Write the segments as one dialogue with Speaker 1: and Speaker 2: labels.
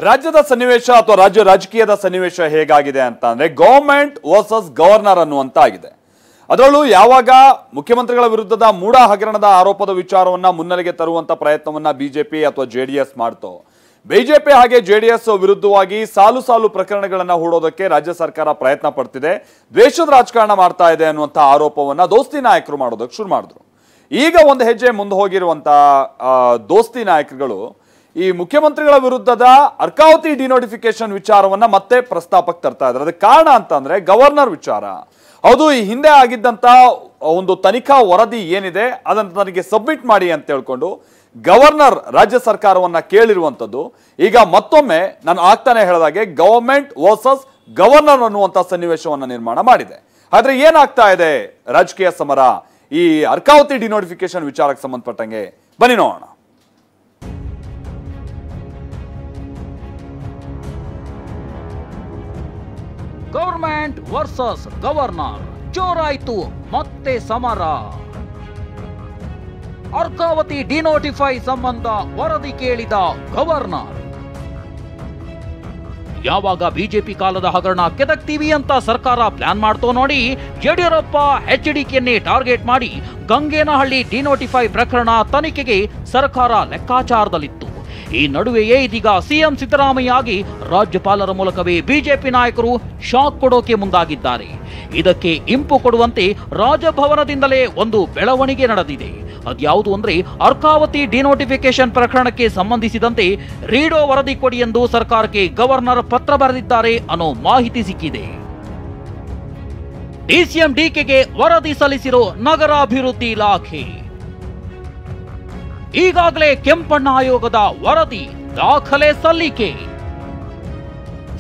Speaker 1: ರಾಜ್ಯದ ಸನ್ನಿವೇಶ ಅಥವಾ ರಾಜ್ಯ ರಾಜಕೀಯದ ಸನ್ನಿವೇಶ ಹೇಗಾಗಿದೆ ಅಂತ ಅಂದ್ರೆ ಗವರ್ಮೆಂಟ್ ವರ್ಸಸ್ ಗವರ್ನರ್ ಅನ್ನುವಂತ ಆಗಿದೆ. ಅದರಲ್ಲೂ ಯಾವಾಗ ಮುಖ್ಯಮಂತ್ರಿಗಳ ವಿರುದ್ಧದ ಮೂಡ ಹಗರಣದ ಆರೋಪದ ವಿಚಾರವನ್ನ ಮುನ್ನೆಲೆಗೆ ತರುವಂತ ಪ್ರಯತ್ನವನ್ನ ಬಿಜೆಪಿ ಅಥವಾ ಜೆಡಿಎಸ್ ಮಾಡ್ತೋ, ಬಿಜೆಪಿ ಹಾಗೆ ಜೆಡಿಎಸ್ ವಿರುದ್ಧವಾಗಿ ಸಾಲು ಸಾಲು ಪ್ರಕರಣಗಳನ್ನ ಹೂಡೋದಕ್ಕೆ ರಾಜ್ಯ ಸರ್ಕಾರ ಪ್ರಯತ್ನ ಪಡ್ತಿದೆ, ದ್ವೇಷದ ರಾಜಕಾರಣ ಮಾಡ್ತಾ ಇದೆ ಅನ್ನುವಂತ ಆರೋಪವನ್ನ ದೋಸ್ತಿ ನಾಯಕರು ಮಾಡೋದಕ್ಕೆ ಶುರು ಮಾಡಿದ್ರು. ಈಗ ಒಂದು ಹೆಜ್ಜೆ ಮುಂದೆ ಹೋಗಿರುವಂತ ದೋಸ್ತಿ ನಾಯಕರುಗಳು ಈ ಮುಖ್ಯಮಂತ್ರಿಗಳ ವಿರುದ್ಧದ ಅರ್ಕಾವತಿ ಡಿನೋಟಿಫಿಕೇಶನ್ ವಿಚಾರವನ್ನ ಮತ್ತೆ ಪ್ರಸ್ತಾಪಕ್ಕೆ ತರ್ತಾ ಇದ್ದಾರೆ. ಅದಕ್ಕೆ ಕಾರಣ ಅಂತಂದ್ರೆ ಗವರ್ನರ್ ವಿಚಾರ. ಹೌದು, ಈ ಹಿಂದೆ ಆಗಿದ್ದಂತ ಒಂದು ತನಿಖಾ ವರದಿ ಏನಿದೆ ಅದನ್ನು ನನಗೆ ಸಬ್ಮಿಟ್ ಮಾಡಿ ಅಂತ ಹೇಳ್ಕೊಂಡು ಗವರ್ನರ್ ರಾಜ್ಯ ಸರ್ಕಾರವನ್ನ ಕೇಳಿರುವಂತದ್ದು ಈಗ ಮತ್ತೊಮ್ಮೆ ನಾನು ಆಗ್ತಾನೆ ಹೇಳಿದಾಗೆ ಗವರ್ಮೆಂಟ್ ವರ್ಸಸ್ ಗವರ್ನರ್ ಅನ್ನುವಂತ ಸನ್ನಿವೇಶವನ್ನ ನಿರ್ಮಾಣ ಮಾಡಿದೆ. ಆದ್ರೆ ಏನಾಗ್ತಾ ಇದೆ ರಾಜಕೀಯ ಸಮರ ಈ ಅರ್ಕಾವತಿ ಡಿನೋಟಿಫಿಕೇಶನ್ ವಿಚಾರಕ್ಕೆ ಸಂಬಂಧಪಟ್ಟಂಗೆ ಬನ್ನಿ ನೋಡೋಣ.
Speaker 2: ಗವರ್ಮೆಂಟ್ ವರ್ಸಸ್ ಗವರ್ನರ್ ಜೋರಾಯ್ತು ಮತ್ತೆ ಸಮರ. ಅರ್ಕಾವತಿ ಡಿನೋಟಿಫೈ ಸಂಬಂಧ ವರದಿ ಕೇಳಿದ ಗವರ್ನರ್. ಯಾವಾಗ ಬಿಜೆಪಿ ಕಾಲದ ಹಗರಣ ಕೆದಕ್ತೀವಿ ಅಂತ ಸರ್ಕಾರ ಪ್ಲಾನ್ ಮಾಡ್ತೋ ನೋಡಿ, ಯಡಿಯೂರಪ್ಪ ಎಚ್ಡಿಕೆಯನ್ನೇ ಟಾರ್ಗೆಟ್ ಮಾಡಿ ಗಂಗೇನಹಳ್ಳಿ ಡಿನೋಟಿಫೈ ಪ್ರಕರಣ ತನಿಖೆಗೆ ಸರ್ಕಾರ ಲೆಕ್ಕಾಚಾರದಲ್ಲಿತ್ತು. ಈ ನಡುವೆಯೇ ಇದೀಗ ಸಿಎಂ ಸಿದ್ದರಾಮಯ್ಯ ಆಗಿ ರಾಜ್ಯಪಾಲರ ಮೂಲಕವೇ ಬಿಜೆಪಿ ನಾಯಕರು ಶಾಕ್ ಕೊಡೋಕೆ ಮುಂದಾಗಿದ್ದಾರೆ. ಇದಕ್ಕೆ ಇಂಪು ಕೊಡುವಂತೆ ರಾಜಭವನದಿಂದಲೇ ಒಂದು ಬೆಳವಣಿಗೆ ನಡೆದಿದೆ. ಅದ್ಯಾವುದು ಅಂದ್ರೆ ಅರ್ಕಾವತಿ ಡಿನೋಟಿಫಿಕೇಶನ್ ಪ್ರಕರಣಕ್ಕೆ ಸಂಬಂಧಿಸಿದಂತೆ ರೀಡೋ ವರದಿ ಕೊಡಿ ಎಂದು ಸರ್ಕಾರಕ್ಕೆ ಗವರ್ನರ್ ಪತ್ರ ಬರೆದಿದ್ದಾರೆ ಅನ್ನೋ ಮಾಹಿತಿ ಸಿಕ್ಕಿದೆ. ಡಿಸಿಎಂ ಡಿಕೆಗೆ ವರದಿ ಸಲ್ಲಿಸಿರೋ ನಗರಾಭಿವೃದ್ಧಿ ಇಲಾಖೆ. ಈಗಾಗಲೇ ಕೆಂಪಣ್ಣ ಆಯೋಗದ ವರದಿ ದಾಖಲೆ ಸಲ್ಲಿಕೆ.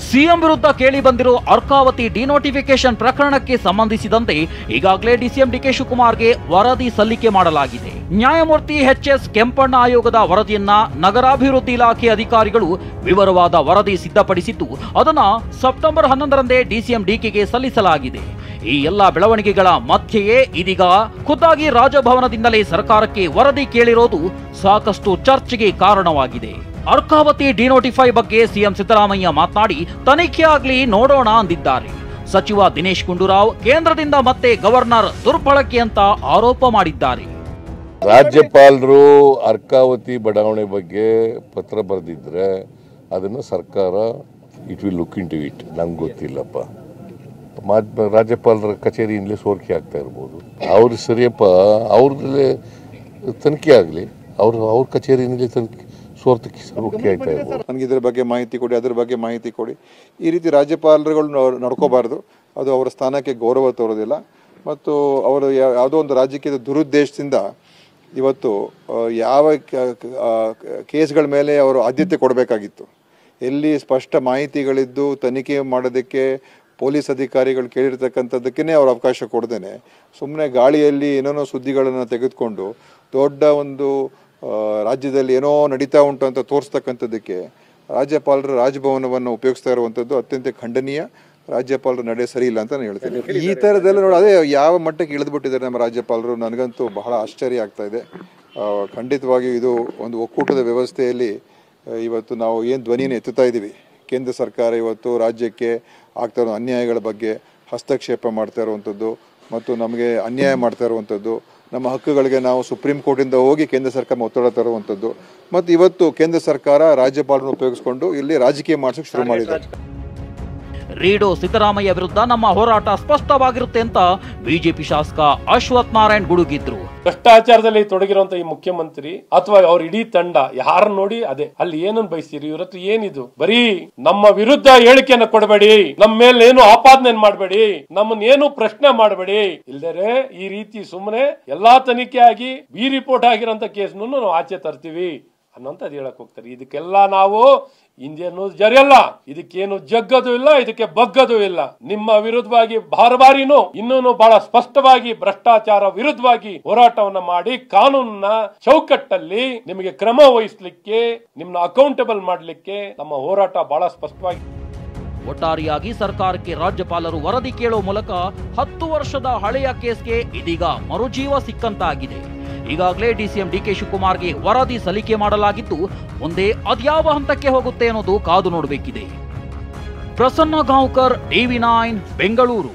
Speaker 2: ಸಿಎಂ ವಿರುದ್ಧ ಕೇಳಿ ಬಂದಿರೋ ಅರ್ಕಾವತಿ ಡಿನೋಟಿಫಿಕೇಶನ್ ಪ್ರಕರಣಕ್ಕೆ ಸಂಬಂಧಿಸಿದಂತೆ ಈಗಾಗಲೇ ಡಿಸಿಎಂ ಡಿಕೆ ಶಿವಕುಮಾರ್ಗೆ ವರದಿ ಸಲ್ಲಿಕೆ ಮಾಡಲಾಗಿದೆ. ನ್ಯಾಯಮೂರ್ತಿ ಎಚ್ಎಸ್ ಕೆಂಪಣ್ಣ ಆಯೋಗದ ವರದಿಯನ್ನ ನಗರಾಭಿವೃದ್ಧಿ ಇಲಾಖೆ ಅಧಿಕಾರಿಗಳು ವಿವರವಾದ ವರದಿ ಸಿದ್ಧಪಡಿಸಿದ್ದು ಅದನ್ನ ಸೆಪ್ಟೆಂಬರ್ 11ರಂದೇ ಡಿಸಿಎಂ ಡಿಕೆಗೆ ಸಲ್ಲಿಸಲಾಗಿದೆ. ಈ ಎಲ್ಲ ಬೆಳವಣಿಗೆಗಳ ಮಧ್ಯೆಯೇ ಇದೀಗ ಖುದ್ದಾಗಿ ರಾಜಭವನದಿಂದಲೇ ಸರ್ಕಾರಕ್ಕೆ ವರದಿ ಕೇಳಿರೋದು ಸಾಕಷ್ಟು ಚರ್ಚೆಗೆ ಕಾರಣವಾಗಿದೆ. ಅರ್ಕಾವತಿ ಡಿನೋಟಿಫೈ ಬಗ್ಗೆ ಸಿಎಂ ಸಿದ್ದರಾಮಯ್ಯ ಮಾತನಾಡಿ ತನಿಖೆ ಆಗ್ಲಿ ನೋಡೋಣ ಅಂದಿದ್ದಾರೆ. ಸಚಿವ ದಿನೇಶ್ ಗುಂಡೂರಾವ್ ಕೇಂದ್ರದಿಂದ ಮತ್ತೆ ಗವರ್ನರ್ ದುರ್ಬಳಕೆ ಅಂತ ಆರೋಪ ಮಾಡಿದ್ದಾರೆ.
Speaker 3: ರಾಜ್ಯಪಾಲರು ಅರ್ಕಾವತಿ ಬಡಾವಣೆ ಬಗ್ಗೆ ಪತ್ರ ಬರೆದಿದ್ರೆ ಅದನ್ನು ಸರ್ಕಾರ it will look into it. ನಂಗೆ ಗೊತ್ತಿಲ್ಲಪ್ಪ, ರಾಜ್ಯಪಾಲರ ಕಚೇರಿಯಿಂದಲೇ ಸೋರಿಕೆ ಆಗ್ತಾ ಇರ್ಬೋದು. ಅವ್ರು ಸರಿಯಪ್ಪ, ಅವ್ರದಲ್ಲೇ ತನಿಖೆ ಆಗಲಿ, ಅವ್ರ ಕಚೇರಿಯಿಂದಲೇ ತನಿಖೆ ಸೋರಿಕೆ ಆಗ್ತಾ ಇರ್ಬೋದು.
Speaker 4: ನನಗೆ ಇದ್ರ ಬಗ್ಗೆ ಮಾಹಿತಿ ಕೊಡಿ, ಅದ್ರ ಬಗ್ಗೆ ಮಾಹಿತಿ ಕೊಡಿ. ಈ ರೀತಿ ರಾಜ್ಯಪಾಲರುಗಳು ನಡ್ಕೋಬಾರ್ದು. ಅದು ಅವರ ಸ್ಥಾನಕ್ಕೆ ಗೌರವ ತೋರೋದಿಲ್ಲ. ಮತ್ತು ಅವರು ಯಾವುದೋ ಒಂದು ರಾಜಕೀಯದ ದುರುದ್ದೇಶದಿಂದ ಇವತ್ತು ಯಾವ ಕೇಸ್ಗಳ ಮೇಲೆ ಅವರು ಆದ್ಯತೆ ಕೊಡಬೇಕಾಗಿತ್ತು, ಎಲ್ಲಿ ಸ್ಪಷ್ಟ ಮಾಹಿತಿಗಳಿದ್ದು ತನಿಖೆ ಮಾಡೋದಕ್ಕೆ ಪೊಲೀಸ್ ಅಧಿಕಾರಿಗಳು ಕೇಳಿರ್ತಕ್ಕಂಥದ್ದಕ್ಕೇ ಅವ್ರು ಅವಕಾಶ ಕೊಡ್ದೇನೆ ಸುಮ್ಮನೆ ಗಾಳಿಯಲ್ಲಿ ಏನೇನೋ ಸುದ್ದಿಗಳನ್ನು ತೆಗೆದುಕೊಂಡು ದೊಡ್ಡ ಒಂದು ರಾಜ್ಯದಲ್ಲಿ ಏನೋ ನಡೀತಾ ಉಂಟು ಅಂತ ತೋರಿಸ್ತಕ್ಕಂಥದ್ದಕ್ಕೆ ರಾಜ್ಯಪಾಲರು ರಾಜಭವನವನ್ನು ಉಪಯೋಗಿಸ್ತಾ ಇರುವಂಥದ್ದು ಅತ್ಯಂತ ಖಂಡನೀಯ. ರಾಜ್ಯಪಾಲರ ನಡೆ ಸರಿ ಇಲ್ಲ ಅಂತ ನಾನು ಹೇಳ್ತೀನಿ. ಈ ಥರದೆಲ್ಲ ನೋಡಿ, ಅದೇ ಯಾವ ಮಟ್ಟಕ್ಕೆ ಇಳಿದ್ಬಿಟ್ಟಿದ್ದಾರೆ ನಮ್ಮ ರಾಜ್ಯಪಾಲರು, ನನಗಂತೂ ಬಹಳ ಆಶ್ಚರ್ಯ ಆಗ್ತಾ ಇದೆ. ಖಂಡಿತವಾಗಿಯೂ ಇದು ಒಂದು ಒಕ್ಕೂಟದ ವ್ಯವಸ್ಥೆಯಲ್ಲಿ ಇವತ್ತು ನಾವು ಏನು ಧ್ವನಿಯನ್ನು ಎತ್ತುತ್ತಾ ಇದ್ದೀವಿ, ಕೇಂದ್ರ ಸರ್ಕಾರ ಇವತ್ತು ರಾಜ್ಯಕ್ಕೆ ಆಗ್ತಾ ಇರೋ ಅನ್ಯಾಯಗಳ ಬಗ್ಗೆ ಹಸ್ತಕ್ಷೇಪ ಮಾಡ್ತಾ ಇರುವಂಥದ್ದು ಮತ್ತು ನಮಗೆ ಅನ್ಯಾಯ ಮಾಡ್ತಾ ಇರುವಂಥದ್ದು, ನಮ್ಮ ಹಕ್ಕುಗಳಿಗೆ ನಾವು ಸುಪ್ರೀಂ ಕೋರ್ಟಿಂದ ಹೋಗಿ ಕೇಂದ್ರ ಸರ್ಕಾರ ಒತ್ತಡ ತರುವಂಥದ್ದು ಮತ್ತು ಇವತ್ತು ಕೇಂದ್ರ ಸರ್ಕಾರ ರಾಜ್ಯಪಾಲರನ್ನು ಉಪಯೋಗಿಸಿಕೊಂಡು ಇಲ್ಲಿ ರಾಜಕೀಯ ಮಾಡಿಸೋಕೆ ಶುರು ಮಾಡಿದೆ.
Speaker 2: ರೀಡೋ ಸಿದ್ದರಾಮಯ್ಯ ವಿರುದ್ಧ ನಮ್ಮ ಹೋರಾಟ ಸ್ಪಷ್ಟವಾಗಿರುತ್ತೆ ಅಂತ ಬಿಜೆಪಿ ಶಾಸಕ ಅಶ್ವಥ್ ನಾರಾಯಣ್ ಗುಡುಗಿದ್ರು.
Speaker 5: ಭ್ರಷ್ಟಾಚಾರದಲ್ಲಿ ತೊಡಗಿರುವಂತ ಈ ಮುಖ್ಯಮಂತ್ರಿ ಅಥವಾ ಅವ್ರ ಇಡೀ ತಂಡ ಯಾರು ನೋಡಿ ಅದೇ ಅಲ್ಲಿ ಏನನ್ನು ಬಯಸ್ತೀರಿ? ಇವ್ರ ಹತ್ರ ಏನಿದು? ಬರೀ ನಮ್ಮ ವಿರುದ್ಧ ಹೇಳಿಕೆಯನ್ನು ಕೊಡಬೇಡಿ, ನಮ್ಮ ಮೇಲೆ ಏನು ಆಪಾದನೆ ಮಾಡಬೇಡಿ, ನಮ್ಮನ್ನೇನು ಪ್ರಶ್ನೆ ಮಾಡಬೇಡಿ, ಇಲ್ದರೆ ಈ ರೀತಿ ಸುಮ್ಮನೆ ಎಲ್ಲಾ ತನಿಖೆ ಆಗಿ ಬಿ ರಿಪೋರ್ಟ್ ಆಗಿರೋಂತ ಕೇಸ್ನು ನಾವು ಆಚೆ ತರ್ತೀವಿ ಅನ್ನೋಂಥದ್ದು ಹೇಳಕ್ ಹೋಗ್ತಾರೆ. ಇದಕ್ಕೆಲ್ಲ ನಾವು ಇಂಡಿಯನ್ ಜರಿಯಲ್ಲ, ಇದಕ್ಕೇನು ಜಗ್ಗದು ಇಲ್ಲ, ಇದಕ್ಕೆ ಬಗ್ಗದು ಇಲ್ಲ. ನಿಮ್ಮ ವಿರುದ್ಧವಾಗಿ ಬಾರಿನೂ ಇನ್ನೂ ಬಹಳ ಸ್ಪಷ್ಟವಾಗಿ ಭ್ರಷ್ಟಾಚಾರ ವಿರುದ್ಧವಾಗಿ ಹೋರಾಟವನ್ನ ಮಾಡಿ ಕಾನೂನಿನ ಚೌಕಟ್ಟಲ್ಲಿ ನಿಮಗೆ ಕ್ರಮ ವಹಿಸಲಿಕ್ಕೆ, ನಿಮ್ಮನ್ನ ಅಕೌಂಟಬಲ್ ಮಾಡಲಿಕ್ಕೆ ನಮ್ಮ ಹೋರಾಟ ಬಹಳ ಸ್ಪಷ್ಟವಾಗಿ.
Speaker 2: ಒಟ್ಟಾರೆಯಾಗಿ ಸರ್ಕಾರಕ್ಕೆ ರಾಜ್ಯಪಾಲರು ವರದಿ ಕೇಳುವ ಮೂಲಕ 10 ವರ್ಷದ ಹಳೆಯ ಕೇಸ್ಗೆ ಇದೀಗ ಮರುಜೀವ ಸಿಕ್ಕಂತಾಗಿದೆ. ಈಗಾಗಲೇ ಡಿಸಿಎಂ ಡಿಕೆ ಶಿವಕುಮಾರ್ಗೆ ವರದಿ ಸಲ್ಲಿಕೆ ಮಾಡಲಾಗಿದ್ದು, ಮುಂದೆ ಅದ್ಯಾವ ಹಂತಕ್ಕೆ ಹೋಗುತ್ತೆ ಅನ್ನೋದು ಕಾದು ನೋಡಬೇಕಿದೆ. ಪ್ರಸನ್ನ ಗಾಂವ್ಕರ್, ಟಿವಿ9 ಬೆಂಗಳೂರು.